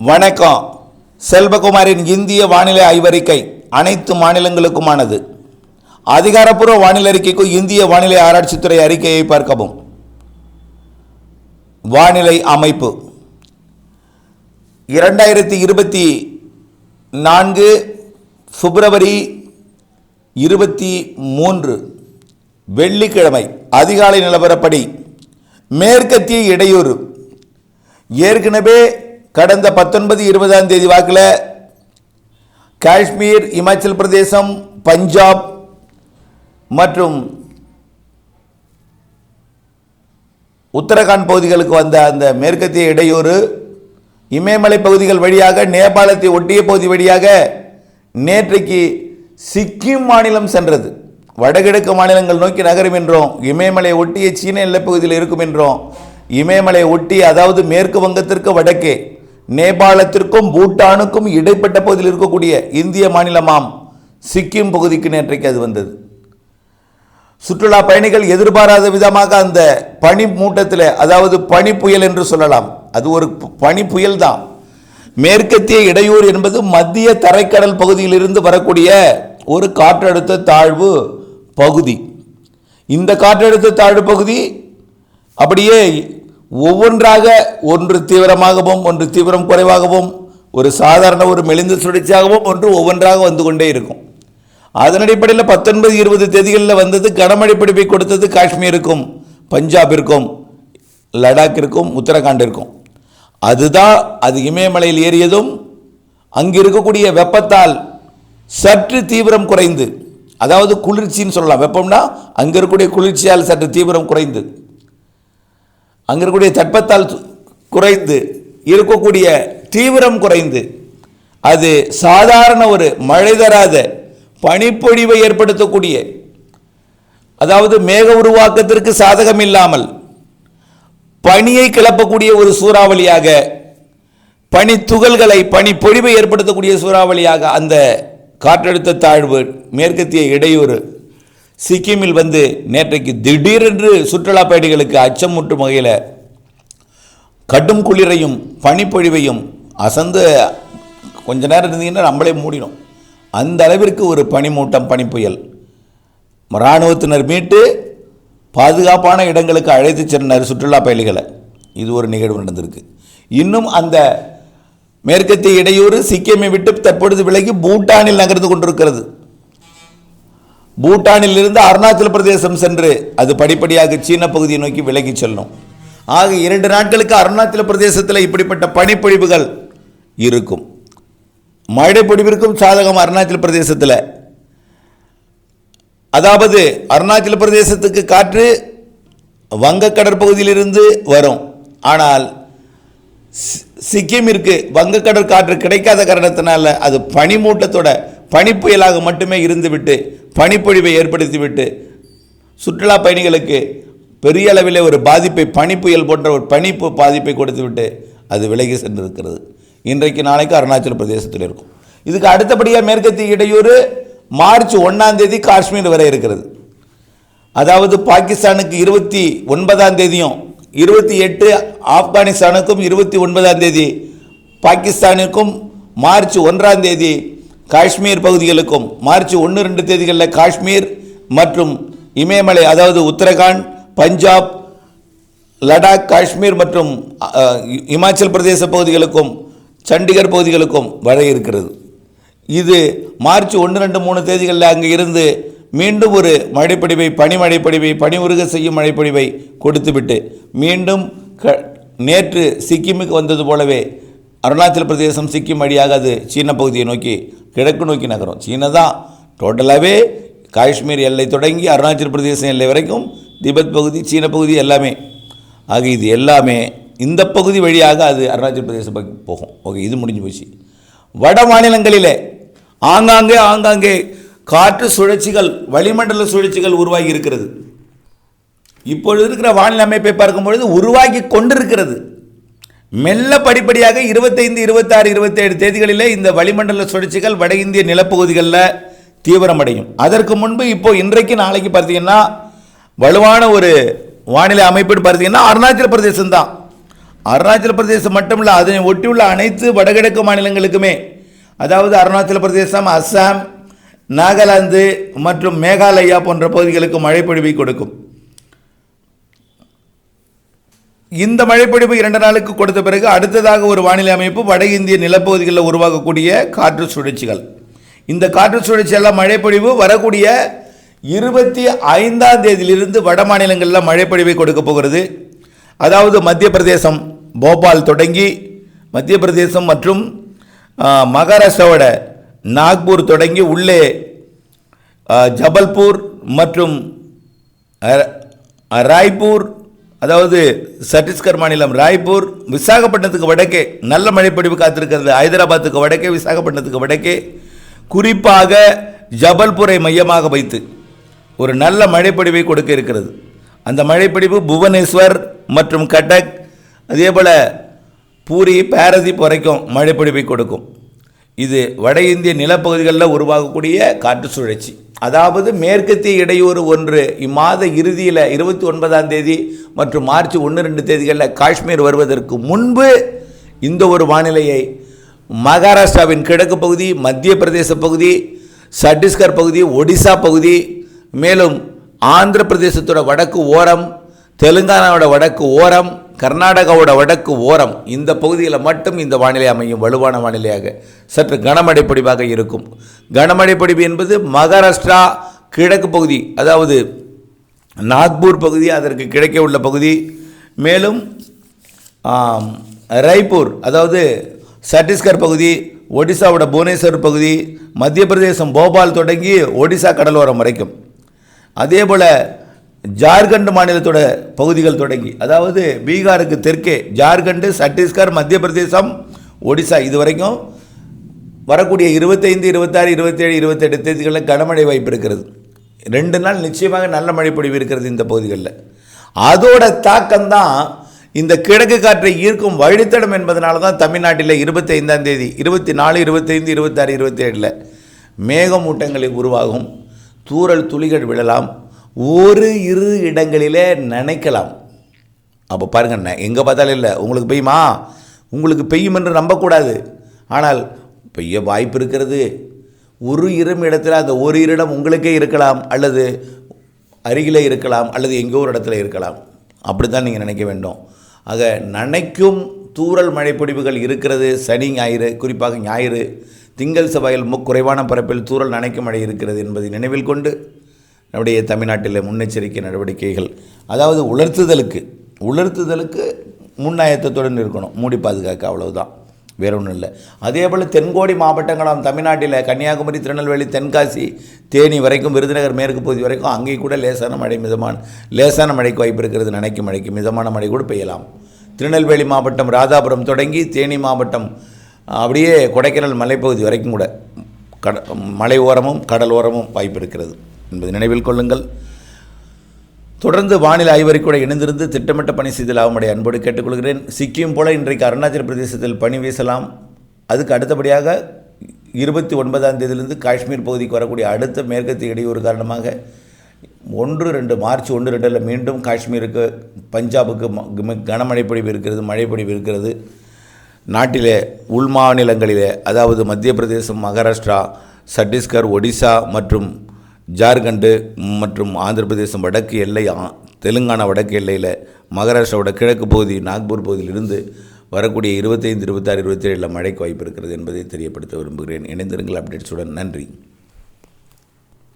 வணக்கம். செல்வகுமாரின் இந்திய வானிலை ஆய்வறிக்கை அனைத்து மாநிலங்களுக்குமானது. அதிகாரப்பூர்வ வானிலை அறிக்கைக்கு இந்திய வானிலை ஆராய்ச்சித்துறை அறிக்கையை பார்க்கவும். வானிலை அமைப்பு 2024 பிப்ரவரி 23 வெள்ளிக்கிழமை அதிகாலை நிலவரப்படி மேற்கத்திய இடையூறு ஏற்கனவே கடந்த 19-20 தேதி வாக்கில் காஷ்மீர், இமாச்சல் பிரதேசம், பஞ்சாப் மற்றும் உத்தரகாண்ட் பகுதிகளுக்கு வந்த அந்த மேற்கத்திய இடையூறு இமயமலை பகுதிகள் வழியாக நேபாளத்தை ஒட்டிய பகுதி வழியாக நேற்றைக்கு சிக்கிம் மாநிலம் சென்றது. வடகிழக்கு மாநிலங்கள் நோக்கி நகரும் என்றும், இமயமலை ஒட்டிய சீன எல்லைப்பகுதியில் இருக்கும் என்றும், இமயமலை ஒட்டி அதாவது மேற்கு வங்கத்திற்கு வடக்கே நேபாளத்திற்கும் பூட்டானுக்கும் இடைப்பட்ட பகுதியில் இருக்கக்கூடிய இந்திய மாநிலமாம் சிக்கிம் பகுதிக்கு நேற்றைக்கு அது வந்தது. சுற்றுலா பயணிகள் எதிர்பாராத விதமாக அந்த பனி மூட்டத்தில், அதாவது பனி புயல் என்று சொல்லலாம், அது ஒரு பனி புயல் தான். மேற்கத்திய இடையூறு என்பது மத்திய தரைக்கடல் பகுதியில் இருந்து வரக்கூடிய ஒரு காற்றழுத்த தாழ்வு பகுதி. இந்த காற்றழுத்த தாழ்வு பகுதி அப்படியே ஒவ்வொன்றாக, ஒன்று தீவிரமாகவும், ஒன்று தீவிரம் குறைவாகவும், ஒரு சாதாரண ஒரு மெலிந்த சுழற்சியாகவும் ஒன்று ஒவ்வொன்றாக வந்து கொண்டே இருக்கும். அதன் அடிப்படையில் 19-20 தேதிகளில் வந்தது கனமழை பிடிப்பை கொடுத்தது காஷ்மீருக்கும், பஞ்சாபிற்கும், லடாக்கிற்கும், உத்தரகாண்டிற்கும். அதுதான் அது இமயமலையில் ஏறியதும் அங்கு இருக்கக்கூடிய வெப்பத்தால் சற்று தீவிரம் குறைந்து, அதாவது குளிர்ச்சின்னு சொல்லலாம். வெப்பம்னா அங்கே இருக்கக்கூடிய குளிர்ச்சியால் சற்று தீவிரம் குறைந்து, அங்கே இருக்கக்கூடிய தட்பத்தால் குறைந்து, இருக்கக்கூடிய தீவிரம் குறைந்து, அது சாதாரண ஒரு மழை தராத பனிப்பொழிவை ஏற்படுத்தக்கூடிய, அதாவது மேக உருவாக்கத்திற்கு சாதகம் இல்லாமல் பனியை கிளப்பக்கூடிய ஒரு சூறாவளியாக, பனி துகள்களை, பனி பொழிவை ஏற்படுத்தக்கூடிய சூறாவளியாக அந்த காற்றழுத்த தாழ்வு மேற்கத்திய இடையூறு சிக்கிமில் வந்து நேற்றைக்கு திடீரென்று சுற்றுலா பயணிகளுக்கு அச்சமூட்டும் வகையில் கடும் குளிரையும் பனிப்பொழிவையும், அசந்து கொஞ்ச நேரம் இருந்தீங்கன்னா நம்மளே மூடினோம், அந்த அளவிற்கு ஒரு பனிமூட்டம், பனிப்புயல். இராணுவத்தினர் மீட்டு பாதுகாப்பான இடங்களுக்கு அழைத்து சென்றனர் சுற்றுலா பயணிகளை. இது ஒரு நிகழ்வு நடந்திருக்கு. இன்னும் அந்த மேற்கத்திய இடையூறு சிக்கிமை விட்டு தற்பொழுது விலகி பூட்டானில் நகர்ந்து கொண்டிருக்கிறது. பூட்டானில் இருந்து அருணாச்சல பிரதேசம் சென்று அது படிப்படியாக சீன பகுதியை நோக்கி விலகி செல்லும். ஆக 2 நாட்களுக்கு அருணாச்சல பிரதேசத்தில் இப்படிப்பட்ட பனிப்பொழிவுகள் இருக்கும். மழை பொழிவிற்கும் சாதகம் அருணாச்சல பிரதேசத்தில். அதாவது அருணாச்சல பிரதேசத்துக்கு காற்று வங்க கடற்பகுதியிலிருந்து வரும். ஆனால் சிக்கிமிற்கு வங்கக்கடல் காற்று கிடைக்காத காரணத்தினால அது பனிமூட்டத்தோட பனிப்புயலாக மட்டுமே இருந்துவிட்டு பனிப்பொழிவை ஏற்படுத்திவிட்டு சுற்றுலா பயணிகளுக்கு பெரிய அளவில் ஒரு பாதிப்பை, பனிப்புயல் போன்ற ஒரு பனிப்பு பாதிப்பை கொடுத்துவிட்டு அது விலகி சென்றிருக்கிறது. இன்றைக்கு நாளைக்கு அருணாச்சல பிரதேசத்தில் இருக்கும். இதுக்கு அடுத்தபடியாக மேற்கத்திய இடையூறு மார்ச் 1ஆம் தேதி காஷ்மீர் வரை இருக்கிறது. அதாவது பாகிஸ்தானுக்கு 29ஆம் தேதியும் 28 ஆப்கானிஸ்தானுக்கும் 29ஆம் தேதி பாகிஸ்தானுக்கும், மார்ச் 1ஆம் தேதி காஷ்மீர் பகுதிகளுக்கும், மார்ச் 1-2 தேதிகளில் காஷ்மீர் மற்றும் இமயமலை, அதாவது உத்தரகாண்ட், பஞ்சாப், லடாக், காஷ்மீர் மற்றும் இமாச்சல் பிரதேச பகுதிகளுக்கும் சண்டிகர் பகுதிகளுக்கும் வர இருக்கிறது. இது மார்ச் 1-2-3 தேதிகளில் அங்கே இருந்து மீண்டும் ஒரு மழைப்பொழிவை, பனிமழைப்பொழிவை, பனி உருக செய்யும் மழைப்பொழிவை கொடுத்துவிட்டு மீண்டும் நேற்று சிக்கிமுக்கு வந்தது போலவே அருணாச்சல பிரதேசம், சிக்கிம் வழியாக அது சீன பகுதியை நோக்கி, கிழக்கு நோக்கி நகரும். சீனா தான் டோட்டலாகவே காஷ்மீர் எல்லை தொடங்கி அருணாச்சல பிரதேசம் எல்லை வரைக்கும், திபெத் பகுதி, சீன பகுதி எல்லாமே. ஆக இது எல்லாமே இந்த பகுதி வழியாக அது அருணாச்சல பிரதேசம் போகும். ஓகே, இது முடிஞ்சு போச்சு. வட மாநிலங்களிலே ஆங்காங்கே காற்று சுழற்சிகள், வளிமண்டல சுழற்சிகள் உருவாகி இருக்கிறது. இப்பொழுது இருக்கிற வானிலை அமைப்பை பார்க்கும்பொழுது உருவாகி கொண்டிருக்கிறது. மெல்ல படிப்படியாக 25, 26, 27 தேதிகளிலே இந்த வளிமண்டல சுழற்சிகள் வட இந்திய நிலப்பகுதிகளில் தீவிரமடையும். அதற்கு முன்பு இப்போ இன்றைக்கு நாளைக்கு பார்த்தீங்கன்னா வலுவான ஒரு வானிலை அமைப்புன்னு பார்த்தீங்கன்னா அருணாச்சல பிரதேசம் தான். அருணாச்சல பிரதேசம் மட்டுமல்ல, அதனை ஒட்டியுள்ள அனைத்து வடகிழக்கு மாநிலங்களுக்குமே, அதாவது அருணாச்சல பிரதேசம், அஸ்ஸாம், நாகாலாந்து மற்றும் மேகாலயா போன்ற பகுதிகளுக்கு மழைப்பொழிவை கொடுக்கும். இந்த மழைப்பொழிவு 2 நாளுக்கு கொடுத்த பிறகு அடுத்ததாக ஒரு வானிலை அமைப்பு வட இந்திய நிலப்பகுதிகளில் உருவாகக்கூடிய காற்று சுழற்சிகள். இந்த காற்று சுழற்சி எல்லாம் மழைப்பொழிவு வரக்கூடிய 25ஆம் தேதியிலிருந்து வட மாநிலங்களில் மழைப்பொழிவை கொடுக்க போகிறது. அதாவது மத்திய பிரதேசம் போபால் தொடங்கி, மத்திய பிரதேசம் மற்றும் மகாராஷ்டிராவோட நாக்பூர் தொடங்கி உள்ளே ஜபல்பூர் மற்றும் ராய்ப்பூர், அதாவது சத்தீஸ்கர் மாநிலம் ராய்ப்பூர், விசாகப்பட்டினத்துக்கு வடக்கே நல்ல மழைப்பொழிவு காத்திருக்கிறது. ஹைதராபாத்துக்கு வடக்கே, விசாகப்பட்டினத்துக்கு வடக்கே, குறிப்பாக ஜபல்பூரை மையமாக வைத்து ஒரு நல்ல மழைப்பொழிவை கொடுக்க இருக்கிறது. அந்த மழைப்பொழிவு புவனேஸ்வர் மற்றும் கட்டக், அதே போல் பூரி, பாரதீப் வரைக்கும் மழைப்பொழிவை கொடுக்கும். இது வட இந்திய நிலப்பகுதிகளில் உருவாகக்கூடிய காற்று சுழற்சி. அதாவது மேற்கத்திய இடையூறு ஒன்று இம்மாத இறுதியில் 29ஆம் தேதி மற்றும் மார்ச் 1-2 தேதிகளில் காஷ்மீர் வருவதற்கு முன்பு இந்த ஒரு வானிலையை மகாராஷ்டிராவின் கிழக்கு பகுதி, மத்திய பிரதேச பகுதி, சத்தீஸ்கர் பகுதி, ஒடிசா பகுதி, மேலும் ஆந்திர பிரதேசத்தோட வடக்கு ஓரம், தெலுங்கானாவோட வடக்கு ஓரம், கர்நாடகாவோட வடக்கு ஓரம், இந்த பகுதியில் மட்டும் இந்த வானிலை அமையும் வலுவான வானிலையாக, சற்று கனமழை பொழிவாக இருக்கும். கனமழை பொழிவு என்பது மகாராஷ்டிரா கிழக்கு பகுதி, அதாவது நாக்பூர் பகுதி, அதற்கு கிழக்கே உள்ள பகுதி, மேலும் ராய்ப்பூர், அதாவது சத்தீஸ்கர் பகுதி, ஒடிசாவோட புவனேஸ்வர் பகுதி, மத்திய பிரதேசம் போபால் தொடங்கி ஒடிசா கடலோரம் வரைக்கும், அதே போல் ஜார்க்கண்ட் மாநிலத்தோட பகுதிகள் தொடங்கி, அதாவது பீகாருக்கு தெற்கே ஜார்க்கண்ட், சத்தீஸ்கர், மத்திய பிரதேசம், ஒடிசா, இது வரைக்கும் வரக்கூடிய 25, 26, 27, 28 தேதிகளில் கனமழை வாய்ப்பு இருக்கிறது. 2 நாள் நிச்சயமாக நல்ல மழை பொழிவு இருக்கிறது இந்த பகுதிகளில். அதோட தாக்கம்தான் இந்த கிழக்கு காற்றை ஈர்க்கும் வழித்தடம் என்பதனால தான் தமிழ்நாட்டில் 25ஆம் தேதி, 24, 25, 26, 27 மேகமூட்டங்களை உருவாகும், தூறல் துளிகள் விழலாம், 1-2 இடங்களிலே நனைக்கலாம். அப்போ பாருங்க, எங்கே பார்த்தாலும் இல்லை, உங்களுக்கு பெய்யுமா, உங்களுக்கு பெய்யும் என்று நம்பக்கூடாது, ஆனால் பெய்ய வாய்ப்பு இருக்கிறது. 1-2 இடத்துல அந்த 1-2 இடம் உங்களுக்கே இருக்கலாம், அல்லது அருகிலே இருக்கலாம், அல்லது எங்கோ ஒரு இடத்துல இருக்கலாம். அப்படி தான் நீங்கள் நினைக்க வேண்டும். ஆக நனைக்கும் தூறல் மழைப்பொழிவுகள் இருக்கிறது. சனி ஞாயிறு, குறிப்பாக ஞாயிறு, திங்கள் செவ்வாயில் குறைவான பரப்பில் தூறல் நனைக்கும் மழை இருக்கிறது என்பதை நினைவில் கொண்டு நம்முடைய தமிழ்நாட்டில் முன்னெச்சரிக்கை நடவடிக்கைகள், அதாவது உலர்த்துதலுக்கு முன்னாயத்தத்துடன் இருக்கணும், மூடி பாதுகாக்க, அவ்வளவுதான், வேற ஒன்றும் இல்லை. அதே போல் தென்கோடி மாவட்டங்களாம் தமிழ்நாட்டில் கன்னியாகுமரி, திருநெல்வேலி, தென்காசி, தேனி வரைக்கும், விருதுநகர் மேற்கு பகுதி வரைக்கும் அங்கேயும் கூட லேசான மழைக்கு வாய்ப்பு இருக்கிறது. நனைக்கும் மழைக்கு மிதமான மழை கூட பெய்யலாம். திருநெல்வேலி மாவட்டம் ராதாபுரம் தொடங்கி தேனி மாவட்டம் அப்படியே கொடைக்கானல் மலைப்பகுதி வரைக்கும் கூட மலை ஓரமும் கடல் ஓரமும் வாய்ப்பு இருக்கிறது என்பதை நினைவில் கொள்ளுங்கள். தொடர்ந்து வானிலை ஆய்வறிக்கூட இணைந்திருந்து திட்டமிட்ட பணி செய்தல் ஆகும்படி அன்போடு கேட்டுக்கொள்கிறேன். சிக்கிம் போல இன்றைக்கு அருணாச்சல பிரதேசத்தில் பனி வீசலாம். அதுக்கு அடுத்தபடியாக 29ஆம் தேதியிலிருந்து காஷ்மீர் பகுதிக்கு வரக்கூடிய அடுத்த மேற்கத்திய இடையூறு காரணமாக 1-2 மார்ச் 1-2 மீண்டும் காஷ்மீருக்கு, பஞ்சாபுக்கு கனமழை பொழிவு இருக்கிறது, மழை பொழிவு இருக்கிறது. நாட்டிலே உள் மாநிலங்களிலே, அதாவது மத்திய பிரதேசம், மகாராஷ்டிரா, சத்தீஸ்கர், ஒடிசா மற்றும் ஜார்க்கண்டு மற்றும் ஆந்திர பிரதேசம் வடக்கு எல்லை, தெலுங்கானா வடக்கு எல்லையில், மகாராஷ்டிராவோட கிழக்கு பகுதி, நாக்பூர் பகுதியிலிருந்து வரக்கூடிய 25, 26, 27 மழைக்கு வாய்ப்பு இருக்கிறது என்பதை தெரியப்படுத்த விரும்புகிறேன். இணைந்திருங்கள் அப்டேட்ஸுடன். நன்றி.